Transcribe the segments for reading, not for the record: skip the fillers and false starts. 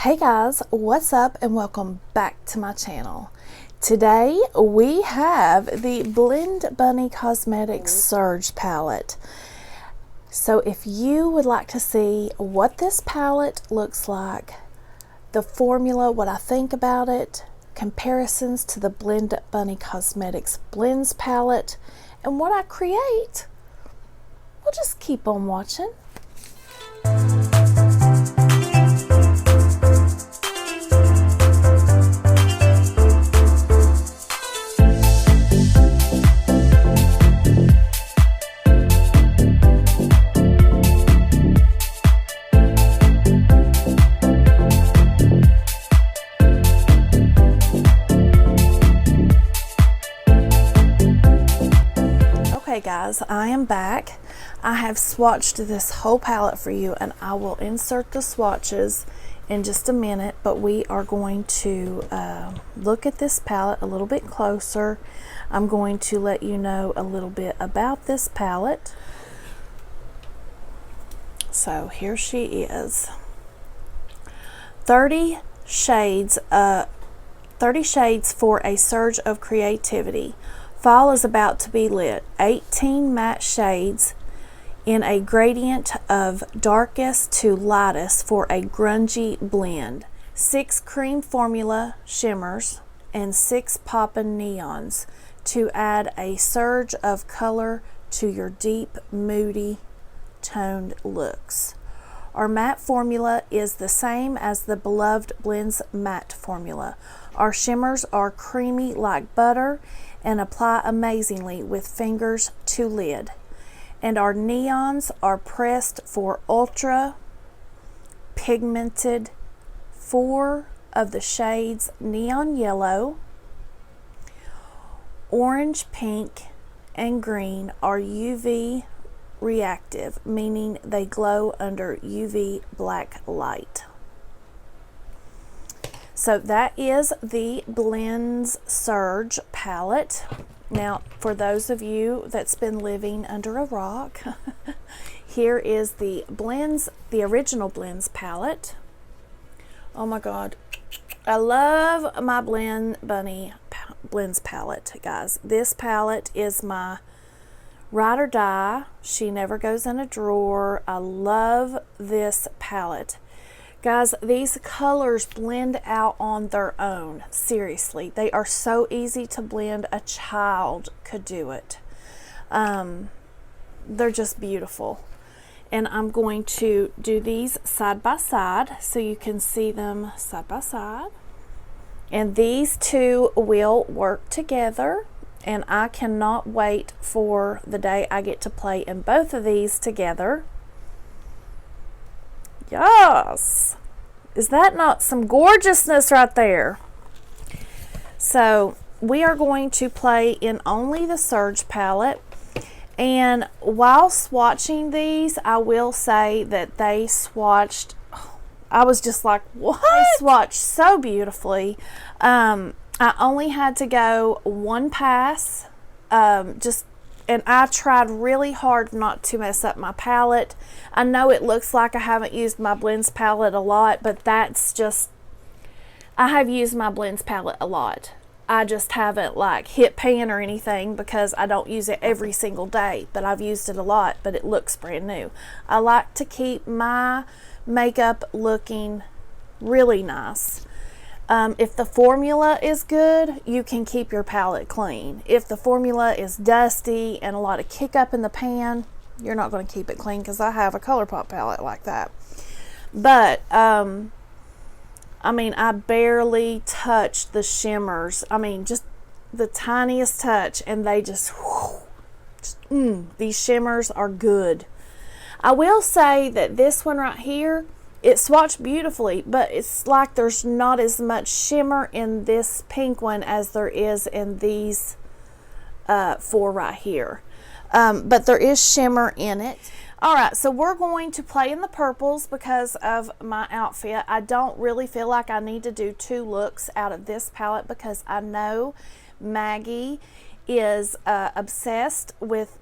Hey guys, what's up and welcome back to my channel. Today we have the Blend Bunny Cosmetics Surge palette. So if you would like to see what this palette looks like, the formula, what I think about it, comparisons to the Blend Bunny Cosmetics Blends palette, and what I create, we'll just keep on watching. Okay guys, I am back. I have swatched this whole palette for you and I will insert the swatches in just a minute, but we are going to look at this palette a little bit closer. I'm going to let you know a little bit about this palette. So here she is. 30 shades for a surge of creativity. Fall is about to be lit. 18 matte shades in a gradient of darkest to lightest for a grungy blend. 6 cream formula shimmers and 6 poppin' neons to add a surge of color to your deep, moody, toned looks. Our matte formula is the same as the beloved Blends matte formula. Our shimmers are creamy like butter and apply amazingly with fingers to lid. And our neons are pressed for ultra pigmented. 4 of the shades neon yellow, orange, pink, and green are UV reactive, meaning they glow under UV black light. So that is the Blends Surge palette. Now, for those of you that's been living under a rock, here is the Blends, the original Blends palette. Oh my God, I love my Blend Bunny Blends palette, guys. This palette is my ride or die. She never goes in a drawer. I love this palette. Guys, these colors blend out on their own. Seriously, they are so easy to blend. A child could do it. They're just beautiful. And I'm going to do these side by side so you can see them side by side. And these two will work together. And I cannot wait for the day I get to play in both of these together. Yes! Is that not some gorgeousness right there? So we are going to play in only the Surge palette. And while swatching these, I will say that they swatched, I was just like, what? They swatched so beautifully. I only had to go one pass, and I tried really hard not to mess up my palette. I know it looks like I haven't used my Blends palette a lot, but that's just, I have used my Blends palette a lot. I just haven't like hit pan or anything because I don't use it every single day, but I've used it a lot, but it looks brand new. I like to keep my makeup looking really nice. If the formula is good, you can keep your palette clean. If the formula is dusty and a lot of kick up in the pan, you're not going to keep it clean, because I have a ColourPop palette like that. But, I mean, I barely touched the shimmers. I mean, just the tiniest touch, and they just these shimmers are good. I will say that this one right here, it swatched beautifully, but it's like there's not as much shimmer in this pink one as there is in these 4 right here. But there is shimmer in it. All right, so we're going to play in the purples because of my outfit. I don't really feel like I need to do 2 looks out of this palette because I know Maggie is obsessed with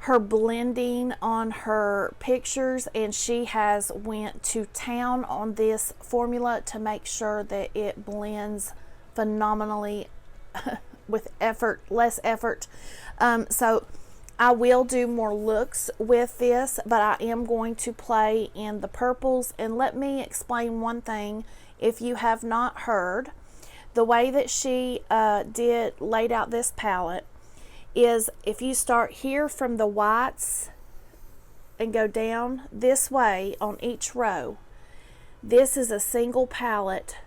her blending on her pictures, and she has went to town on this formula to make sure that it blends phenomenally with less effort. So I will do more looks with this, but I am going to play in the purples. And let me explain one thing. If you have not heard, the way that she laid out this palette is if you start here from the whites and go down this way on each row, this is a single palette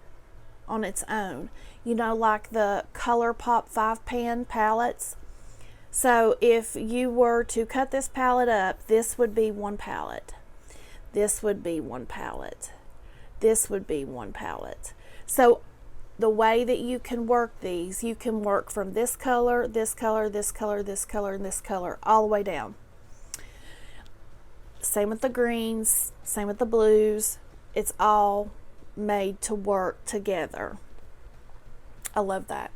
on its own. You know, like the ColourPop 5-pan palettes. So if you were to cut this palette up, this would be one palette. This would be one palette. This would be one palette. So the way that you can work these, you can work from this color, this color, this color, this color, and this color, all the way down. Same with the greens, same with the blues. It's all made to work together. I love that.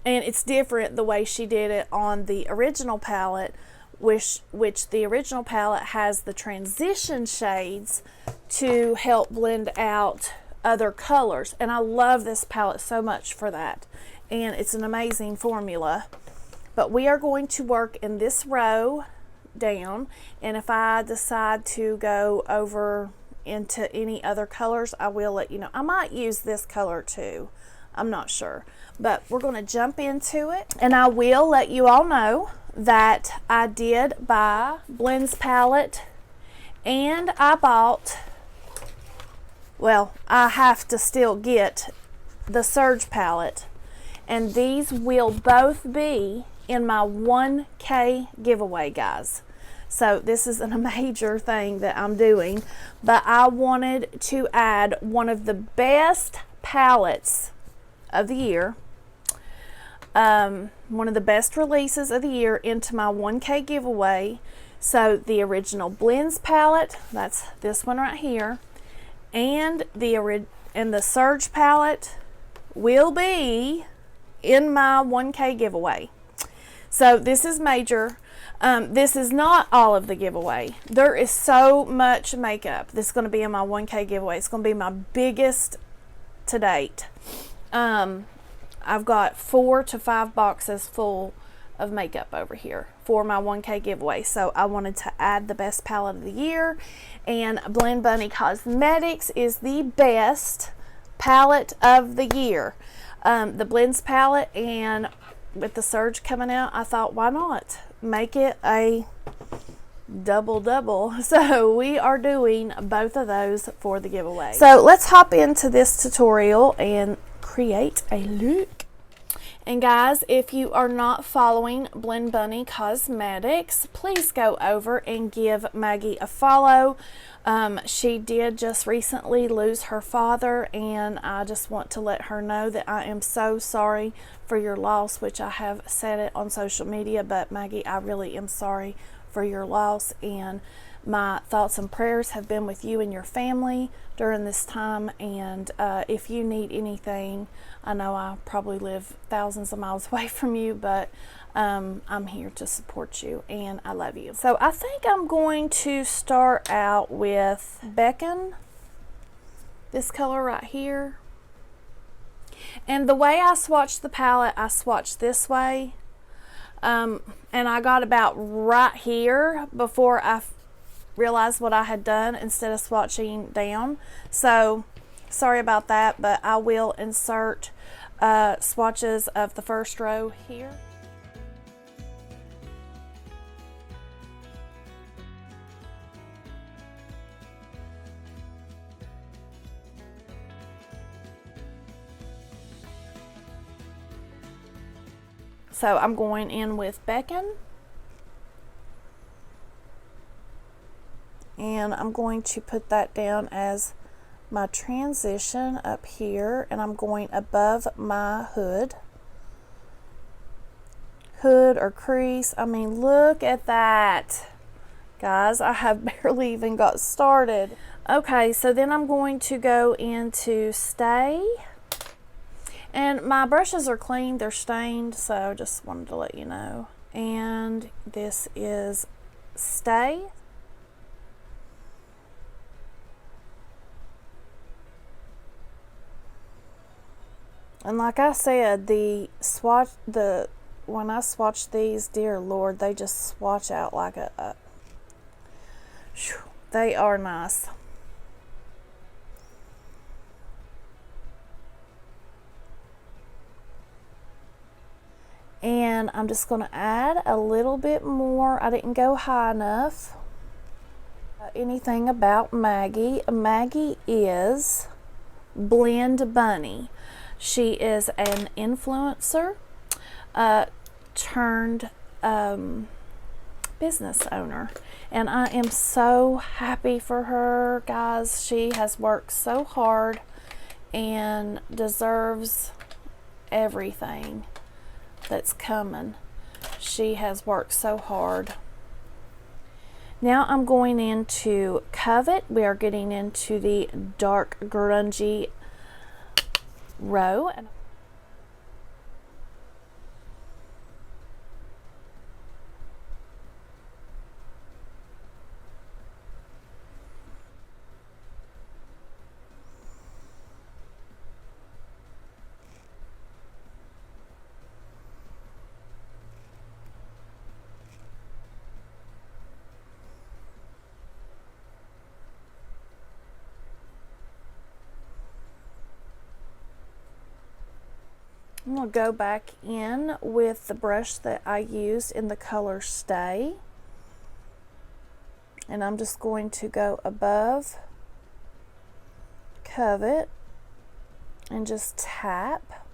And it's different the way she did it on the original palette, which the original palette has the transition shades to help blend out other colors, and I love this palette so much for that, and it's an amazing formula. But we are going to work in this row down, and if I decide to go over into any other colors, I will let you know. I might use this color too, I'm not sure, but we're going to jump into it. And I will let you all know that I did buy Blend's palette, and I bought, well, I have to still get the Surge palette, and these will both be in my 1K giveaway, guys. So this is a major thing that I'm doing, but I wanted to add one of the best palettes of the year, one of the best releases of the year into my 1K giveaway. So the original Blends palette, that's this one right here, and the Surge palette will be in my 1K giveaway. So this is major. This is not all of the giveaway. There is so much makeup that's going to be in my 1K giveaway. It's going to be my biggest to date. I've got 4 to 5 boxes full of makeup over here for my 1K giveaway. So I wanted to add the best palette of the year, and Blend Bunny Cosmetics is the best palette of the year. The Blends palette, and with the Surge coming out, I thought, why not make it a double. So we are doing both of those for the giveaway. So let's hop into this tutorial and create a look. And guys, if you are not following Blend Bunny Cosmetics, please go over and give Maggie a follow. She did just recently lose her father, and I just want to let her know that I am so sorry for your loss, which I have said it on social media, but Maggie, I really am sorry for your loss, and my thoughts and prayers have been with you and your family during this time. And if you need anything, I know I probably live thousands of miles away from you, but I'm here to support you, and I love you. So I think I'm going to start out with Beckon, this color right here. And the way I swatched the palette, I swatched this way, and I got about right here before I realized what I had done instead of swatching down. So sorry about that, but I will insert swatches of the first row here. So I'm going in with Beckon, and I'm going to put that down as my transition up here, and I'm going above my hood or crease. I mean, look at that, guys. I have barely even got started. Okay, so then I'm going to go into Stay. And my brushes are clean, they're stained, so just wanted to let you know. and this is Stay. And like I said, when I swatch these, dear Lord, they just swatch out like they are nice. And I'm just going to add a little bit more. I didn't go high enough. Anything about Maggie. Maggie is Blend Bunny. She is an influencer turned business owner. And I am so happy for her, guys. She has worked so hard and deserves everything that's coming. She has worked so hard. Now I'm going into Covet. We are getting into the dark grungy row. I'm going to go back in with the brush that I used in the color Stay. And I'm just going to go above Covet and just tap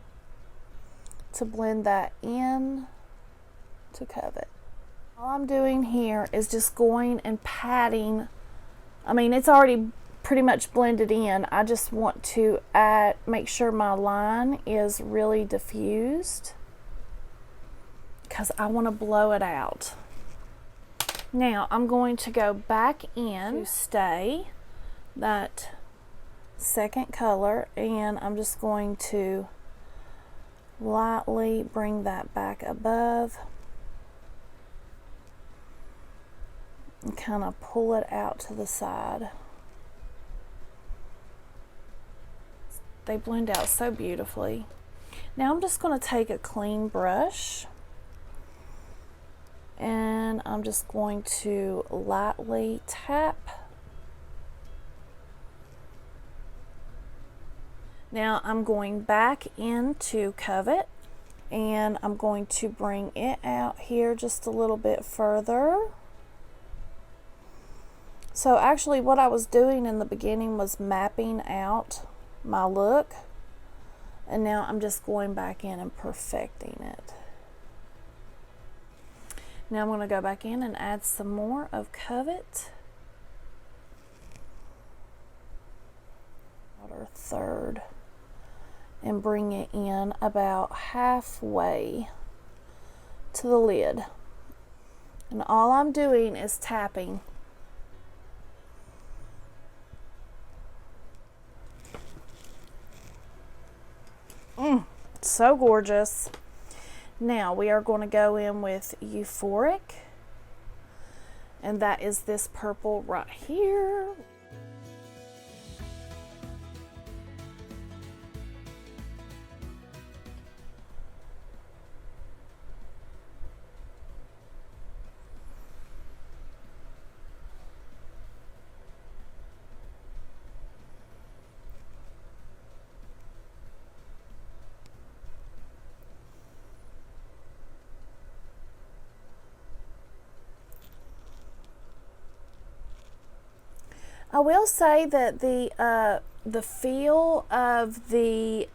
to blend that in to Covet. All I'm doing here is just going and patting. I mean, it's already pretty much blended in. I just want to make sure my line is really diffused because I want to blow it out. Now I'm going to go back in to Stay, that second color, and I'm just going to lightly bring that back above and kind of pull it out to the side. They blend out so beautifully. Now I'm just going to take a clean brush and I'm just going to lightly tap. Now I'm going back into Covet and I'm going to bring it out here just a little bit further. So actually what I was doing in the beginning was mapping out my look, and now I'm just going back in and perfecting it. Now I'm going to go back in and add some more of Covet. Our third, and bring it in about halfway to the lid. And all I'm doing is tapping. So gorgeous. Now we are going to go in with Euphoric, and that is this purple right here. I will say that the feel of a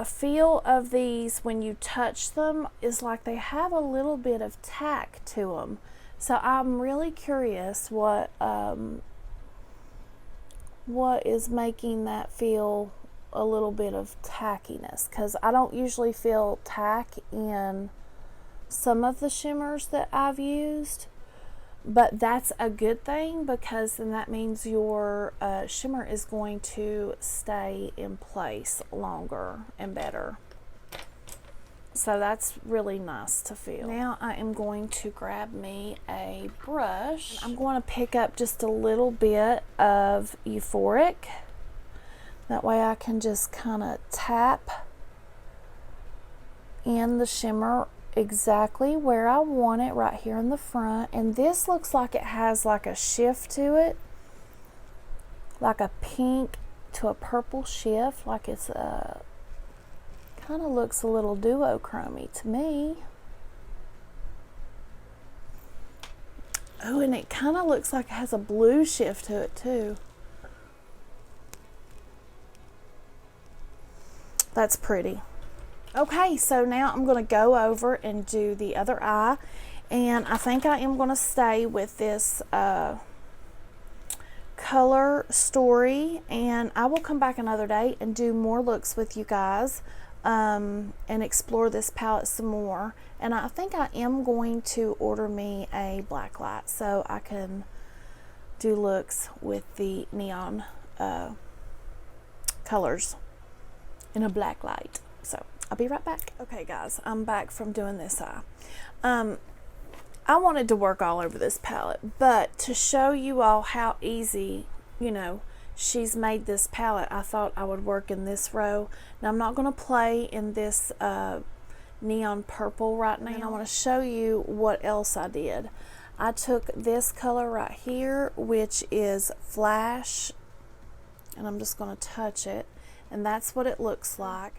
feel of these when you touch them is like they have a little bit of tack to them. So I'm really curious what is making that feel a little bit of tackiness, because I don't usually feel tack in some of the shimmers that I've used. But that's a good thing, because then that means your shimmer is going to stay in place longer and better. So that's really nice to feel. Now I am going to grab me a brush. I'm going to pick up just a little bit of Euphoric. That way I can just kind of tap in the shimmer exactly where I want it, right here in the front. And this looks like it has like a shift to it, like a pink to a purple shift, like it's a kind of looks a little duochrome-y to me. Oh, and it kind of looks like it has a blue shift to it too. That's pretty. Okay, so now I'm going to go over and do the other eye, and I think I am going to stay with this color story, and I will come back another day and do more looks with you guys. And explore this palette some more. And I think I am going to order me a black light so I can do looks with the neon colors in a black light. So I'll be right back. Okay guys, I'm back from doing this eye. I wanted to work all over this palette, but to show you all how easy, you know, she's made this palette, I thought I would work in this row. Now I'm not going to play in this neon purple right now. And I want to show you what else I did. I took this color right here, which is Flash, and I'm just going to touch it, and that's what it looks like.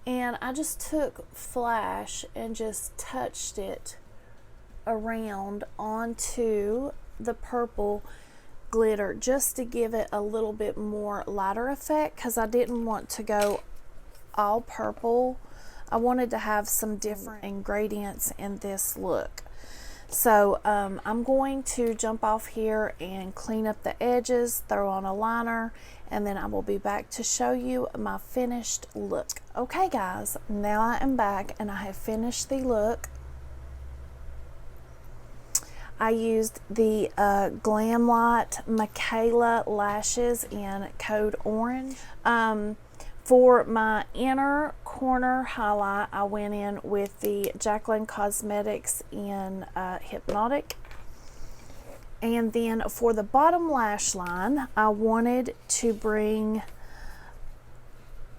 And I just took Flash and just touched it around onto the purple glitter just to give it a little bit more lighter effect, because I didn't want to go all purple. I wanted to have some different ingredients in this look. So I'm going to jump off here and clean up the edges, throw on a liner, and then I will be back to show you my finished look. Okay guys, now I am back and I have finished the look. I used the Glam Light Michaela lashes in Code Orange. For my inner corner highlight, I went in with the Jaclyn Cosmetics in Hypnotic. And then for the bottom lash line, I wanted to bring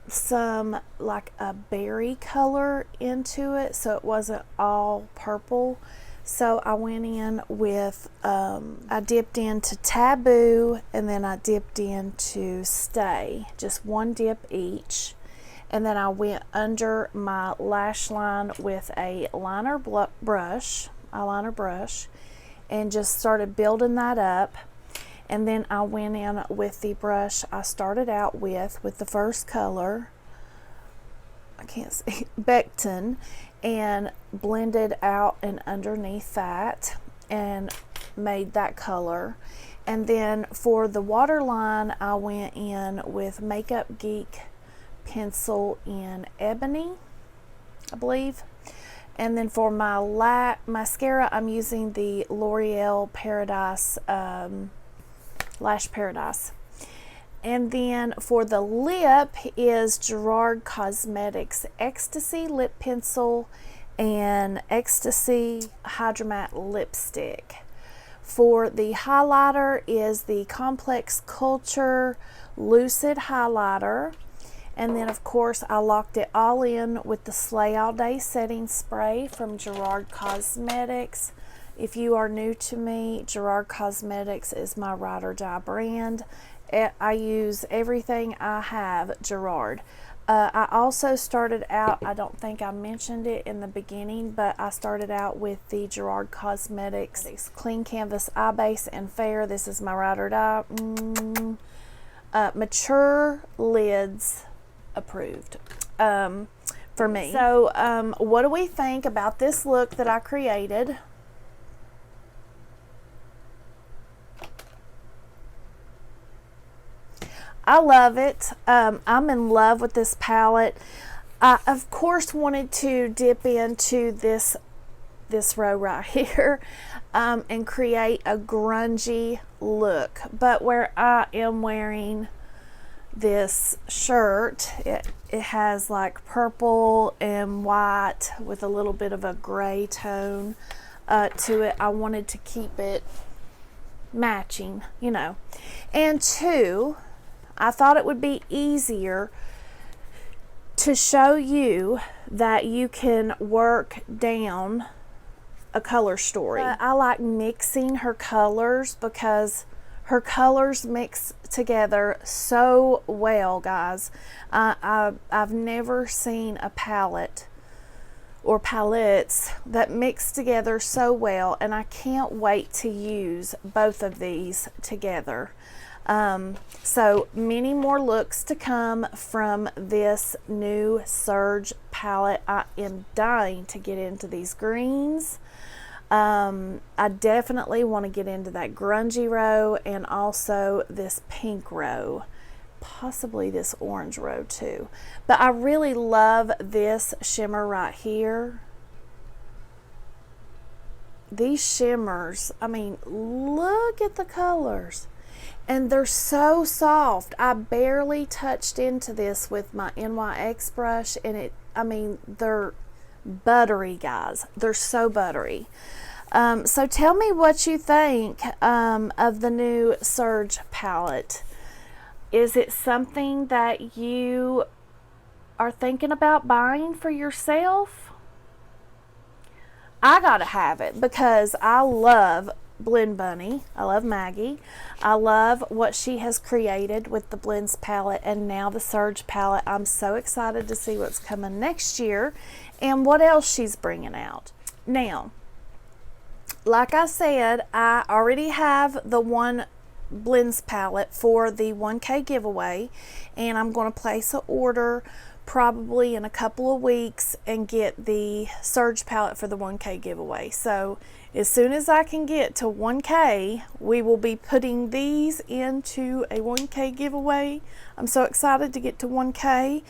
some like a berry color into it so it wasn't all purple. So I went in with, I dipped into Taboo, and then I dipped into Stay, just one dip each. And then I went under my lash line with a eyeliner brush, and just started building that up. And then I went in with the brush I started out with the first color, I can't see, Becton, and blended out and underneath that and made that color. And then for the waterline, I went in with Makeup Geek pencil in Ebony, I believe. And then for my mascara, I'm using the L'Oreal Paradise Lash Paradise. And then for the lip is Gerard Cosmetics Ecstasy Lip Pencil and Ecstasy Hydromatte Lipstick. For the highlighter is the Complex Culture Lucid Highlighter. And then of course I locked it all in with the Slay All Day Setting Spray from Gerard Cosmetics. If you are new to me, Gerard Cosmetics is my ride or die brand. I use everything I have Gerard. I also started out, I don't think I mentioned it in the beginning, but I started out with the Gerard Cosmetics Clean Canvas Eye Base and Fair. This is my ride or die. Mature Lids approved for me. So what do we think about this look that I created? I love it. I'm in love with this palette. I of course wanted to dip into this row right here and create a grungy look, but where I am wearing this shirt. It has like purple and white with a little bit of a gray tone to it. I wanted to keep it matching, you know. And two, I thought it would be easier to show you that you can work down a color story. I like mixing her colors because her colors mix together so well, guys. I've never seen a palette or palettes that mix together so well, and I can't wait to use both of these together. So many more looks to come from this new Surge palette. I am dying to get into these greens. I definitely want to get into that grungy row and also this pink row, possibly this orange row too. But I really love this shimmer right here. These shimmers, I mean, look at the colors. And they're so soft. I barely touched into this with my NYX brush, and they're buttery, guys. They're so buttery. So tell me what you think of the new Surge palette. Is it something that you are thinking about buying for yourself? I gotta have it because I love Blend Bunny. I love Maggie. I love what she has created with the Blends palette and now the Surge palette. I'm so excited to see what's coming next year and what else she's bringing out. Now, like I said, I already have the one Blends palette for the 1K giveaway, and I'm going to place an order probably in a couple of weeks and get the Surge palette for the 1K giveaway. So as soon as I can get to 1K, we will be putting these into a 1K giveaway. I'm so excited to get to 1K,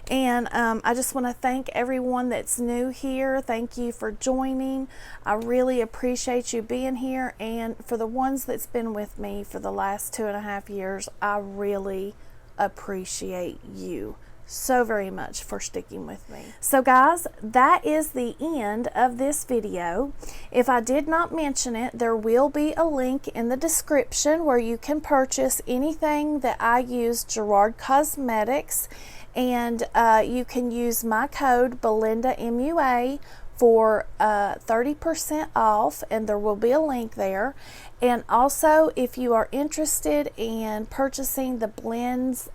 and I just want to thank everyone that's new here. Thank you for joining. I really appreciate you being here, and for the ones that's been with me for the last 2.5 years, I really appreciate you so very much for sticking with me. So guys, that is the end of this video. If I did not mention it, there will be a link in the description where you can purchase anything that I use, Gerard Cosmetics, and you can use my code BelindaMua for 30% off, and there will be a link there. And also, if you are interested in purchasing the Blends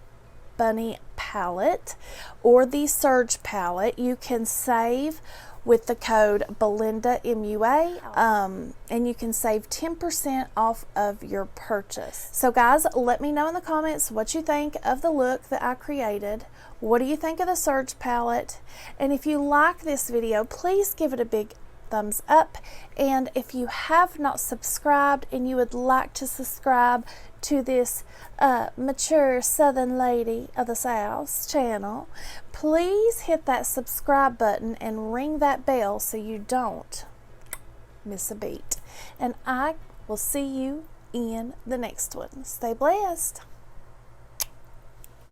Bunny palette or the Surge palette, you can save with the code BelindaMua, and you can save 10% off of your purchase. So guys, let me know in the comments what you think of the look that I created. What do you think of the Surge palette? And if you like this video, please give it a big thumbs up. And if you have not subscribed and you would like to subscribe to this mature Southern lady of the South channel, please hit that subscribe button and ring that bell so you don't miss a beat. And I will see you in the next one. Stay blessed.